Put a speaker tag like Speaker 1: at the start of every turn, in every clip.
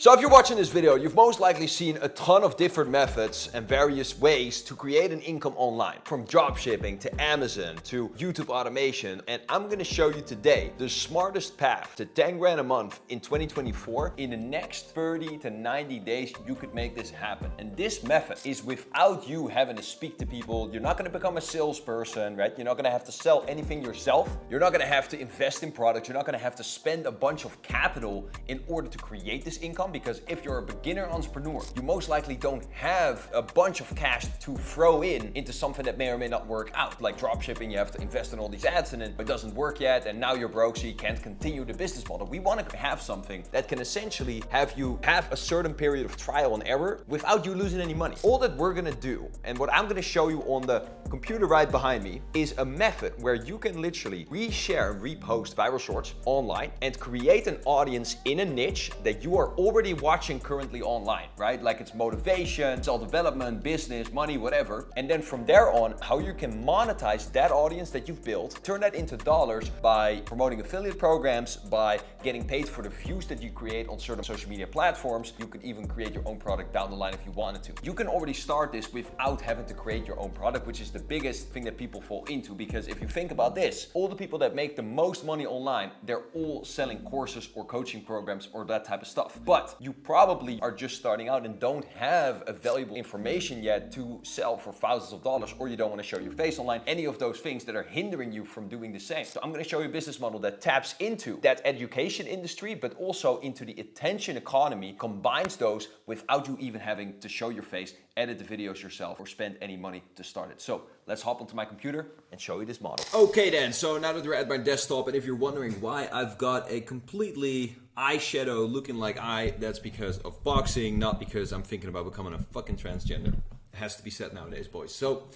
Speaker 1: So if you're watching this video, you've most likely seen a ton of different methods and various ways to create an income online, from dropshipping to Amazon to YouTube automation. And I'm gonna show you today the smartest path to 10 grand a month in 2024. In the next 30 to 90 days, you could make this happen. And this method is without you having to speak to people. You're not gonna become a salesperson, right? You're not gonna have to sell anything yourself. You're not gonna have to invest in products. You're not gonna have to spend a bunch of capital in order to create this income. Because if you're a beginner entrepreneur, you most likely don't have a bunch of cash to throw into something that may or may not work out. Like dropshipping, you have to invest in all these ads and it doesn't work yet, and now you're broke, so you can't continue the business model. We want to have something that can essentially have you have a certain period of trial and error without you losing any money. All that we're gonna do, and what I'm gonna show you on the computer right behind me, is a method where you can literally reshare and repost viral shorts online and create an audience in a niche that you are already watching currently online, right? Like it's motivation, self-development, business, money, whatever. And then from there on, how you can monetize that audience that you've built, turn that into dollars by promoting affiliate programs, by getting paid for the views that you create on certain social media platforms. You could even create your own product down the line if you wanted to. You can already start this without having to create your own product, which is the biggest thing that people fall into. Because if you think about this, all the people that make the most money online, they're all selling courses or coaching programs or that type of stuff. But you probably are just starting out and don't have a valuable information yet to sell for thousands of dollars, or you don't want to show your face online, any of those things that are hindering you from doing the same. So I'm going to show you a business model that taps into that education industry, but also into the attention economy, combines those without you even having to show your face, edit the videos yourself, or spend any money to start it. So let's hop onto my computer and show you this model. Okay then, so now that we're at my desktop, and if you're wondering why I've got a completely eyeshadow looking like that's because of boxing, not because I'm thinking about becoming a fucking transgender. It has to be said nowadays, boys. So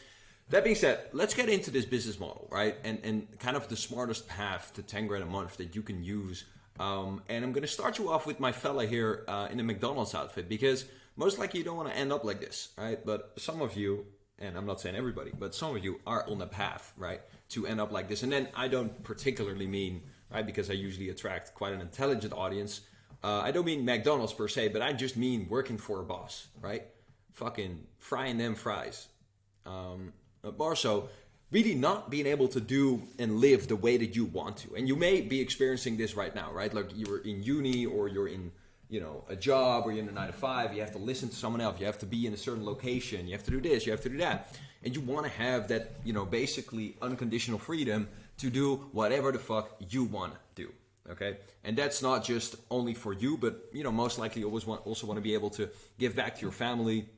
Speaker 1: that being said, let's get into this business model, right? And kind of the smartest path to 10 grand a month that you can use. And I'm gonna start you off with my fella here in a McDonald's outfit, because most likely you don't want to end up like this, right? But some of you, and I'm not saying everybody, but some of you are on the path, right, to end up like this. And then I don't particularly mean, right, because I usually attract quite an intelligent audience. I don't mean McDonald's per se, but I just mean working for a boss, right? Fucking frying them fries. More so, really not being able to do and live the way that you want to. And you may be experiencing this right now, right? Like you're in uni, or you're in, a job, or you're in a 9 to 5, you have to listen to someone else, you have to be in a certain location, you have to do this, you have to do that. And you want to have that, basically unconditional freedom to do whatever the fuck you want to do, okay? And that's not just only for you, but, most likely you also want to be able to give back to your family,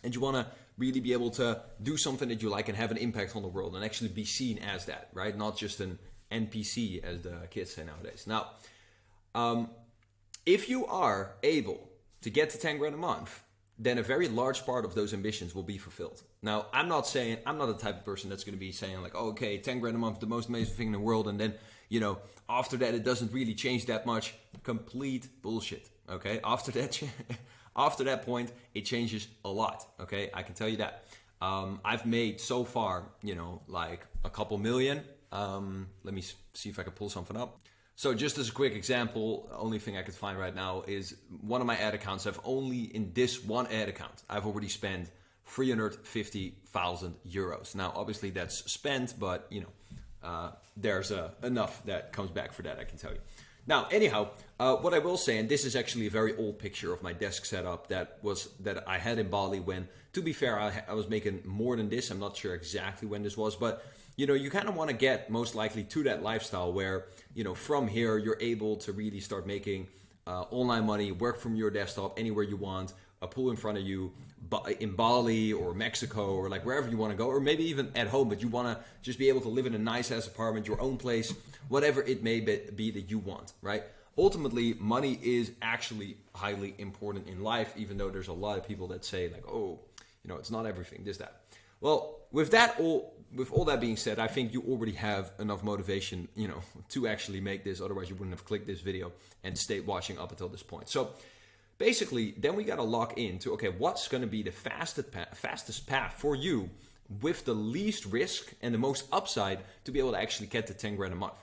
Speaker 1: and you want to really be able to do something that you like and have an impact on the world and actually be seen as that, right? Not just an NPC, as the kids say nowadays. Now, if you are able to get to 10 grand a month, then a very large part of those ambitions will be fulfilled. Now, I'm not the type of person that's going to be saying like, oh, okay, 10 grand a month, the most amazing thing in the world, and then, after that, it doesn't really change that much. Complete bullshit, okay? After that point, it changes a lot, okay? I can tell you that. I've made so far, like a couple million. Let me see if I can pull something up. So just as a quick example, the only thing I could find right now is one of my ad accounts. In this one ad account, I've already spent 350,000 euros. Now, obviously that's spent, but there's enough that comes back for that, I can tell you. Now, anyhow, what I will say, and this is actually a very old picture of my desk setup that I had in Bali when, to be fair, I was making more than this. I'm not sure exactly when this was, but you kind of want to get most likely to that lifestyle where, from here, you're able to really start making online money, work from your desktop anywhere you want, a pool in front of you, in Bali or Mexico or like wherever you want to go, or maybe even at home, but you want to just be able to live in a nice ass apartment, your own place, whatever it may be that you want, right? Ultimately, money is actually highly important in life, even though there's a lot of people that say like, oh, it's not everything, this, that. Well, with all that being said, I think you already have enough motivation, to actually make this. Otherwise, you wouldn't have clicked this video and stayed watching up until this point. So basically, then we got to lock into, okay, what's going to be the fastest path for you with the least risk and the most upside to be able to actually get to 10 grand a month?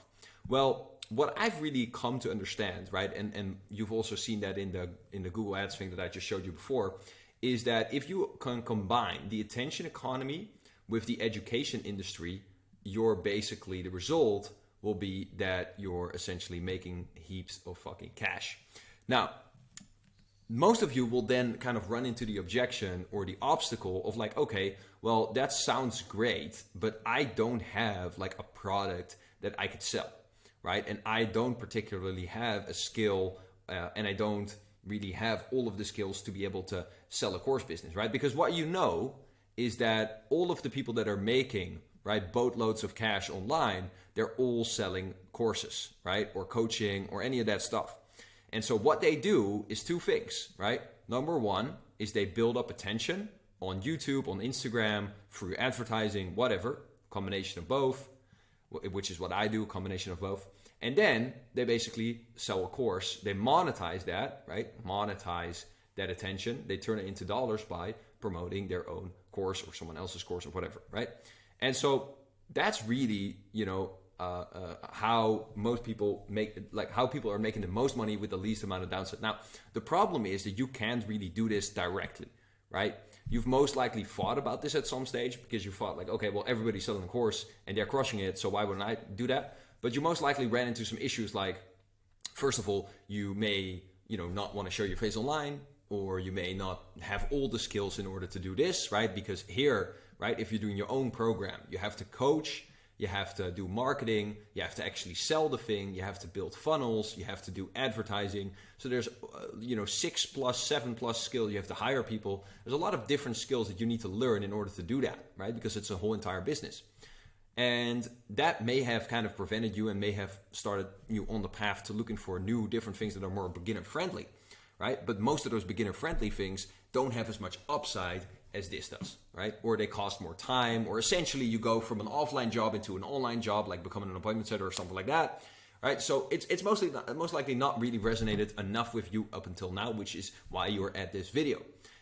Speaker 1: Well, what I've really come to understand, right, and you've also seen that in the Google Ads thing that I just showed you before, is that if you can combine the attention economy with the education industry, you're basically, the result will be that you're essentially making heaps of fucking cash. Now, most of you will then kind of run into the objection or the obstacle of like, okay, well, that sounds great, but I don't have like a product that I could sell, right? And I don't particularly have a skill, and I don't really have all of the skills to be able to sell a course business, right? Because what you know is that all of the people that are making, right, boatloads of cash online, they're all selling courses, right? Or coaching or any of that stuff. And so what they do is two things, right? Number one is they build up attention on YouTube, on Instagram, through advertising, whatever, combination of both, which is what I do, combination of both. And then they basically sell a course. They monetize that, right? Monetize that attention. They turn it into dollars by promoting their own course or someone else's course or whatever, right? And so that's really, how most people make, like how people are making the most money with the least amount of downside. Now, the problem is that you can't really do this directly, right? You've most likely thought about this at some stage because you thought like, okay, well, everybody's selling a course and they're crushing it, so why wouldn't I do that? But you most likely ran into some issues like, first of all, you may, not want to show your face online, or you may not have all the skills in order to do this, right? Because here, right, if you're doing your own program, you have to coach, you have to do marketing, you have to actually sell the thing, you have to build funnels, you have to do advertising. So there's, 6+, 7+ skills. You have to hire people. There's a lot of different skills that you need to learn in order to do that, right? Because it's a whole entire business. And that may have kind of prevented you and may have started you on the path to looking for new, different things that are more beginner friendly, right? But most of those beginner friendly things don't have as much upside as this does, right? Or they cost more time, or essentially you go from an offline job into an online job, like becoming an appointment setter or something like that, right? So it's most likely not really resonated enough with you up until now, which is why you're at this video.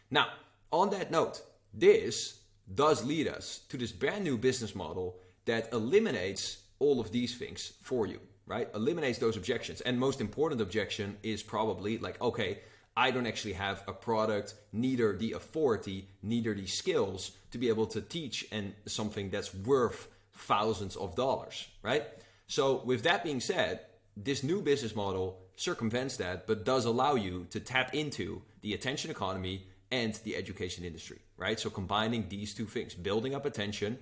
Speaker 1: Now, on that note, this does lead us to this brand new business model that eliminates all of these things for you, right? Eliminates those objections. And most important objection is probably like, okay, I don't actually have a product, neither the authority, neither the skills to be able to teach and something that's worth thousands of dollars, right? So with that being said, this new business model circumvents that, but does allow you to tap into the attention economy and the education industry, right? So combining these two things, building up attention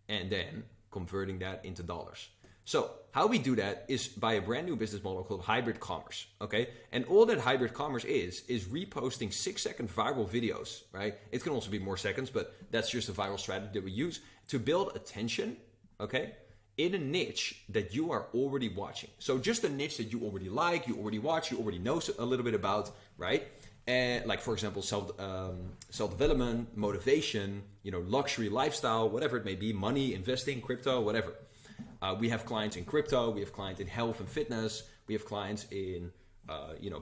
Speaker 1: and then converting that into dollars. So how we do that is by a brand new business model called hybrid commerce, okay? And all that hybrid commerce is reposting 6-second viral videos, right? It can also be more seconds, but that's just a viral strategy that we use to build attention, okay, in a niche that you are already watching. So just a niche that you already like, you already watch, you already know a little bit about, right? And like, for example, self-development, motivation, luxury lifestyle, whatever it may be, money, investing, crypto, whatever. We have clients in crypto, we have clients in health and fitness, we have clients in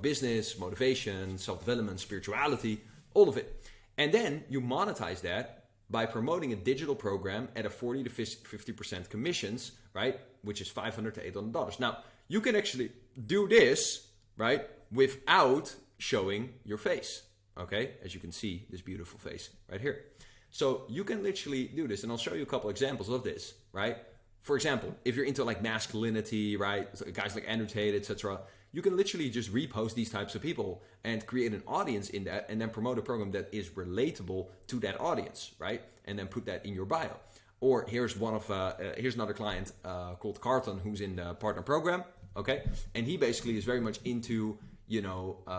Speaker 1: business, motivation, self-development, spirituality, all of it. And then you monetize that by promoting a digital program at a 40 to 50% commissions, right? Which is $500 to $800. Now, you can actually do this, right, without showing your face, okay? As you can see, this beautiful face right here. So you can literally do this, and I'll show you a couple examples of this, right? For example, if you're into like masculinity, right? So guys like Andrew Tate, etc., you can literally just repost these types of people and create an audience in that and then promote a program that is relatable to that audience, right? And then put that in your bio. Or here's another client called Carlton who's in the partner program, okay? And he basically is very much into,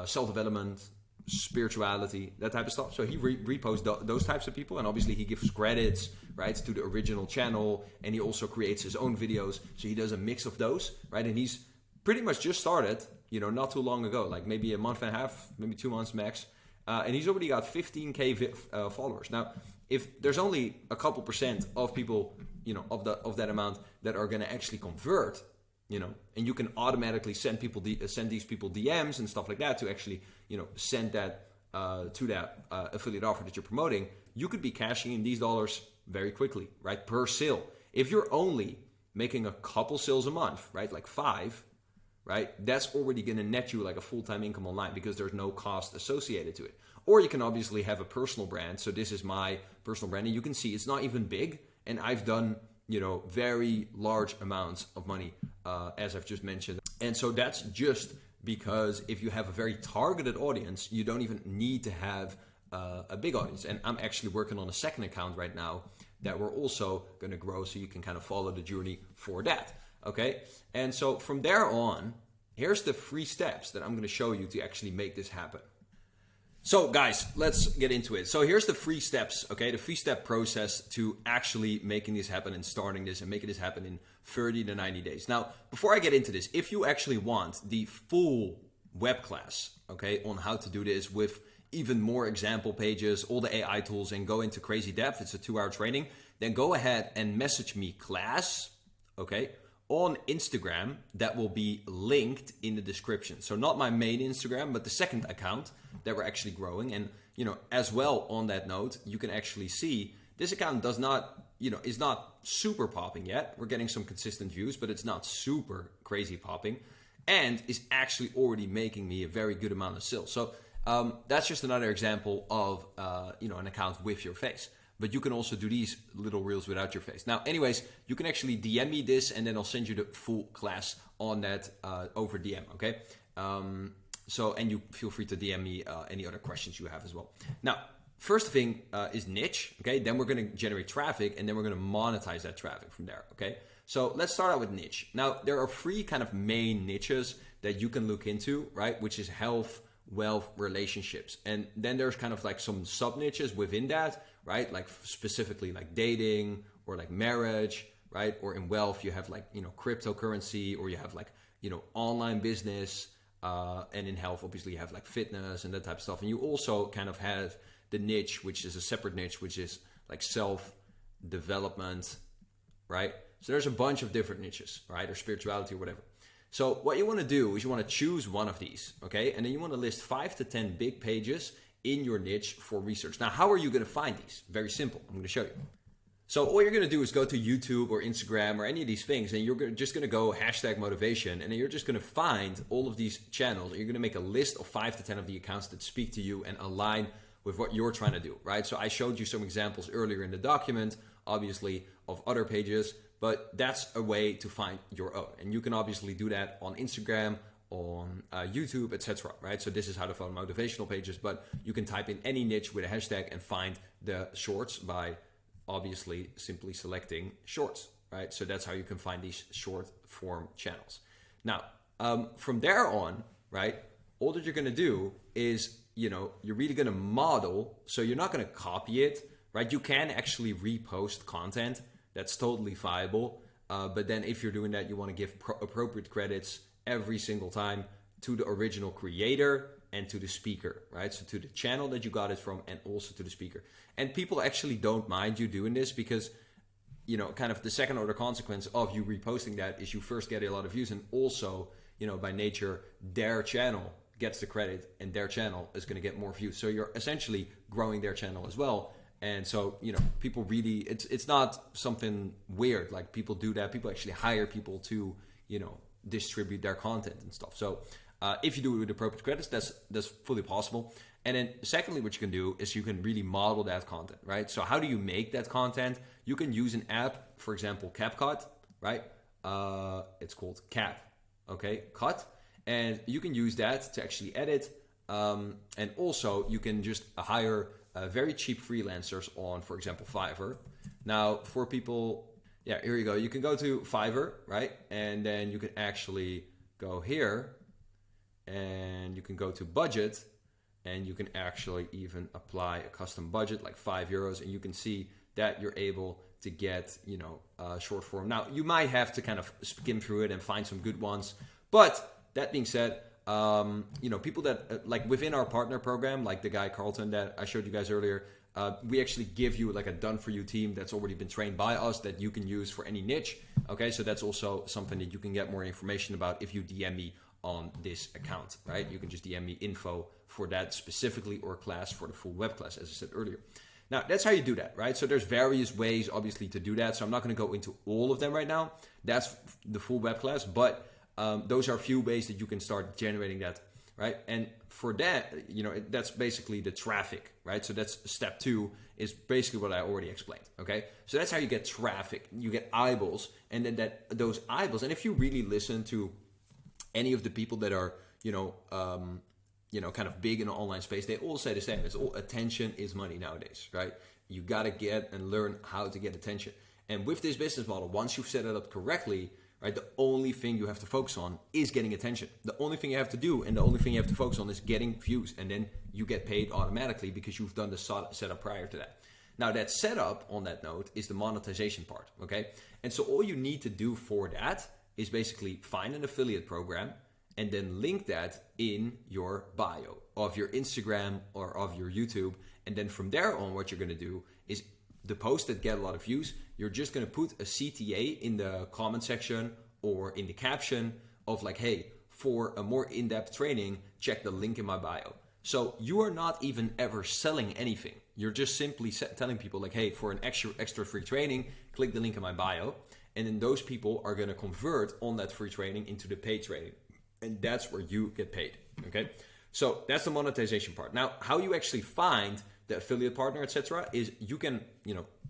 Speaker 1: self-development, spirituality, that type of stuff. So he reposts those types of people, and obviously he gives credits, right, to the original channel, and he also creates his own videos. So he does a mix of those, right? And he's pretty much just started, not too long ago, like maybe a month and a half, maybe 2 months max. And he's already got 15K followers. Now, if there's only a couple percent of people, of that amount that are going to actually convert, and you can automatically send these people DMs and stuff like that to actually, send that to that affiliate offer that you're promoting, you could be cashing in these dollars very quickly, right? Per sale. If you're only making a couple sales a month, right? Like 5, right? That's already going to net you like a full-time income online because there's no cost associated to it. Or you can obviously have a personal brand. So this is my personal brand, and you can see it's not even big, and I've done, you know, very large amounts of money, as I've just mentioned. And so that's just because if you have a very targeted audience, you don't even need to have a big audience. And I'm actually working on a second account right now that we're also going to grow, so you can kind of follow the journey for that. Okay. And so from there on, here's the 3 steps that I'm going to show you to actually make this happen. So guys, let's get into it. So here's the 3 steps, okay? The 3-step process to actually making this happen and starting this and making this happen in 30 to 90 days. Now, before I get into this, if you actually want the full web class, okay, on how to do this with even more example pages, all the AI tools, and go into crazy depth, it's a 2-hour training, then go ahead and message me class, okay, on Instagram. That will be linked in the description. So not my main Instagram, but the second account that we're actually growing. And, you know, as well on that note, you can actually see this account does not, you know, is not super popping yet. We're getting some consistent views, but it's not super crazy popping, and is actually already making me a very good amount of sales. So that's just another example of, you know, an account with your face. But you can also do these little reels without your face. Now, anyways, you can actually DM me this, and then I'll send you the full class on that over DM, okay? So, and you feel free to DM me any other questions you have as well. Now, first thing is niche, okay? Then we're gonna generate traffic, and then we're gonna monetize that traffic from there, okay? So let's start out with niche. Now, there are 3 kind of main niches that you can look into, right? Which is health, wealth, relationships. And then there's kind of like some sub niches within that, right? Like specifically like dating or like marriage, right? Or in wealth, you have like, you know, cryptocurrency, or you have like, you know, online business. And in health, obviously you have like fitness and that type of stuff. And you also kind of have the niche, which is a separate niche, which is like self-development, right? So there's a bunch of different niches, right? Or spirituality or whatever. So what you want to do is you want to choose one of these, okay? And then you want to list 5 to 10 big pages in your niche for research. Now, how are you going to find these? Very simple. I'm going to show you. So all you're going to do is go to YouTube or Instagram or any of these things, and you're just going to go #motivation, and then you're just going to find all of these channels. And you're going to make a list of 5 to 10 of the accounts that speak to you and align with what you're trying to do, right? So I showed you some examples earlier in the document, obviously, of other pages, but that's a way to find your own. And you can obviously do that on Instagram, on YouTube, etc., right? So this is how to find motivational pages, but you can type in any niche with a hashtag and find the shorts by obviously simply selecting shorts, right? So that's how you can find these short form channels. Now, from there on, right, all that you're going to do is, you know, you're really going to model. So you're not going to copy it, right? You can actually repost content. That's totally viable. But then if you're doing that, you want to give appropriate credits every single time to the original creator and to the speaker, right? So to the channel that you got it from, and also to the speaker. And people actually don't mind you doing this because, you know, kind of the second order consequence of you reposting that is you first get a lot of views, and also, you know, by nature, their channel gets the credit and their channel is going to get more views. So you're essentially growing their channel as well. And so, you know, people really, it's not something weird. Like, people do that. People actually hire people to, you know, distribute their content and stuff. So if you do it with appropriate credits, that's fully possible. And then secondly, what you can do is you can really model that content, right? So how do you make that content? You can use an app, for example, CapCut, right? It's called Cap, okay, Cut. And you can use that to actually edit. And also you can just hire very cheap freelancers on, for example, Fiverr. Now, for people, yeah, here you go. You can go to Fiverr, right? And then you can actually go here and you can go to budget, and you can actually even apply a custom budget like €5, and you can see that you're able to get, you know, short form. Now, you might have to kind of skim through it and find some good ones. But that being said, you know, people that like within our partner program, like the guy Carlton that I showed you guys earlier, we actually give you like a done for you team that's already been trained by us that you can use for any niche. Okay, so that's also something that you can get more information about if you DM me on this account, right? You can just DM me info for that specifically, or class for the full web class, as I said earlier. Now, that's how you do that, right? So there's various ways, obviously, to do that. So I'm not going to go into all of them right now. That's the full web class, but Those are a few ways that you can start generating that, right? And for that, that's basically the traffic, right? So that's step 2 is basically what I already explained, okay? So that's how you get traffic. You get eyeballs, and then those eyeballs, and if you really listen to any of the people that are, kind of big in the online space, they all say the same. It's all attention is money nowadays, right? You got to get and learn how to get attention. And with this business model, once you've set it up correctly, right, the only thing you have to focus on is getting attention. The only thing you have to do and the only thing you have to focus on is getting views. And then you get paid automatically because you've done the setup prior to that. Now that setup, on that note, is the monetization part, okay? And so all you need to do for that is basically find an affiliate program and then link that in your bio of your Instagram or of your YouTube. And then from there on, what you're going to do is the posts that get a lot of views, you're just going to put a CTA in the comment section or in the caption of like, hey, for a more in-depth training, check the link in my bio. So you are not even ever selling anything. You're just simply telling people like, hey, for an extra free training, click the link in my bio. And then those people are going to convert on that free training into the paid training. And that's where you get paid, okay? So that's the monetization part. Now, how you actually find the affiliate partner, etc., is you can,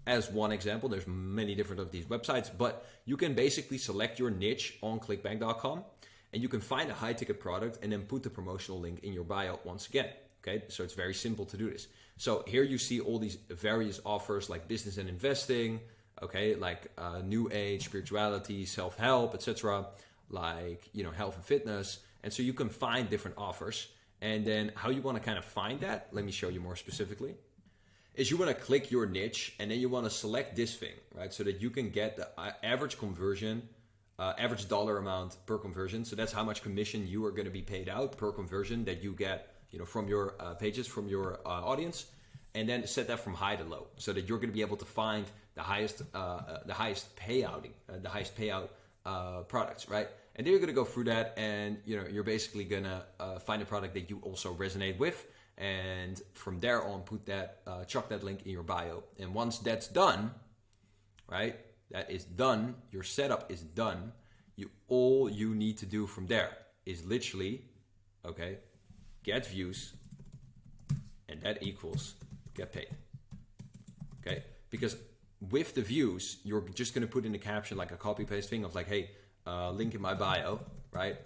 Speaker 1: as one example, there's many different of these websites, but you can basically select your niche on clickbank.com and you can find a high ticket product and then put the promotional link in your bio once again, okay? So it's very simple to do this. So here you see all these various offers like business and investing, okay, like new age, spirituality, self-help, etc., like, health and fitness. And so you can find different offers. And then how you want to kind of find that, let me show you more specifically, is you want to click your niche and then you want to select this thing, right? So that you can get the average conversion, average dollar amount per conversion. So that's how much commission you are going to be paid out per conversion that you get, from your pages, from your audience. And then set that from high to low so that you're going to be able to find the highest payout products, right? And then you're going to go through that and, you're basically going to find a product that you also resonate with. And from there on, chuck that link in your bio. And once that's done, right, that is done, your setup is done. All you need to do from there is literally, okay, get views, and that equals get paid, okay? Because with the views, you're just going to put in the caption like a copy paste thing of like, hey, link in my bio, right?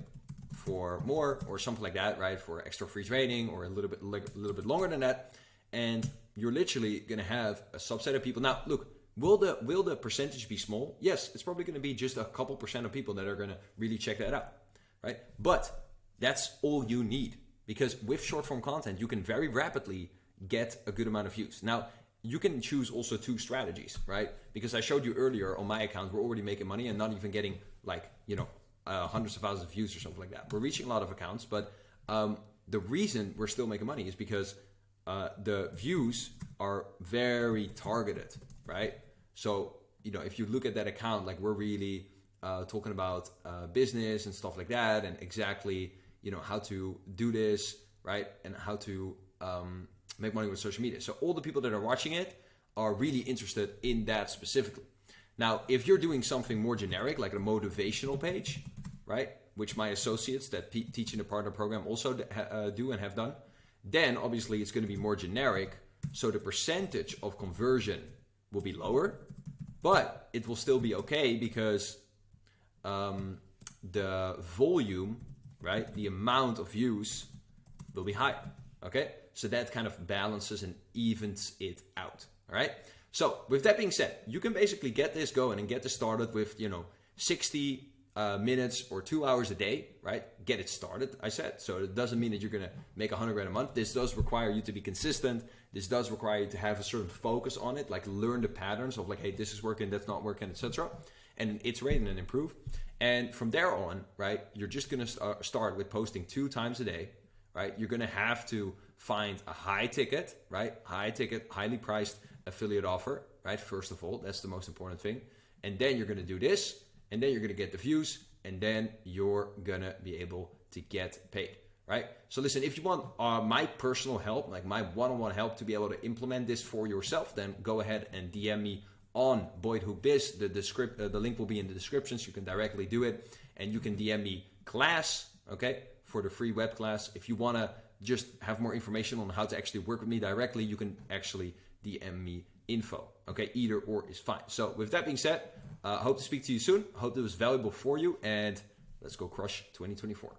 Speaker 1: For more or something like that, right? For extra free training or a little bit longer than that. And you're literally going to have a subset of people. Now, look, will the percentage be small? Yes, it's probably going to be just a couple % of people that are going to really check that out, right? But that's all you need, because with short form content, you can very rapidly get a good amount of views. Now, you can choose also 2 strategies, right? Because I showed you earlier on my account, we're already making money and not even getting like, hundreds of thousands of views or something like that. We're reaching a lot of accounts, but the reason we're still making money is because the views are very targeted, right? So, if you look at that account, like we're really talking about business and stuff like that, and exactly, how to do this, right? And how to make money with social media. So all the people that are watching it are really interested in that specifically. Now, if you're doing something more generic, like a motivational page, right, which my associates that teach in the partner program also do and have done, then obviously it's going to be more generic. So the percentage of conversion will be lower, but it will still be okay because the volume, right, the amount of views will be higher, okay? So that kind of balances and evens it out, all right? So with that being said, you can basically get this going and get this started with, 60 minutes or 2 hours a day, right? Get it started, I said. So it doesn't mean that you're going to make $100,000 a month. This does require you to be consistent. This does require you to have a certain focus on it, like learn the patterns of like, hey, this is working, that's not working, etc. And iterate and improve. And from there on, right, you're just going to start with posting 2 times a day, right? You're going to have to find a high ticket, right? High ticket, highly priced affiliate offer, right? First of all, that's the most important thing. And then you're going to do this, and then you're going to get the views, and then you're going to be able to get paid, right? So listen, if you want my personal help, like my one-on-one help to be able to implement this for yourself, then go ahead and DM me on Boyd Hoop Biz. The link will be in the description, so you can directly do it. And you can DM me class, okay, for the free web class. If you want to just have more information on how to actually work with me directly, you can actually DM me info. Okay, either or is fine. So with that being said, hope to speak to you soon. Hope it was valuable for you, and let's go crush 2024.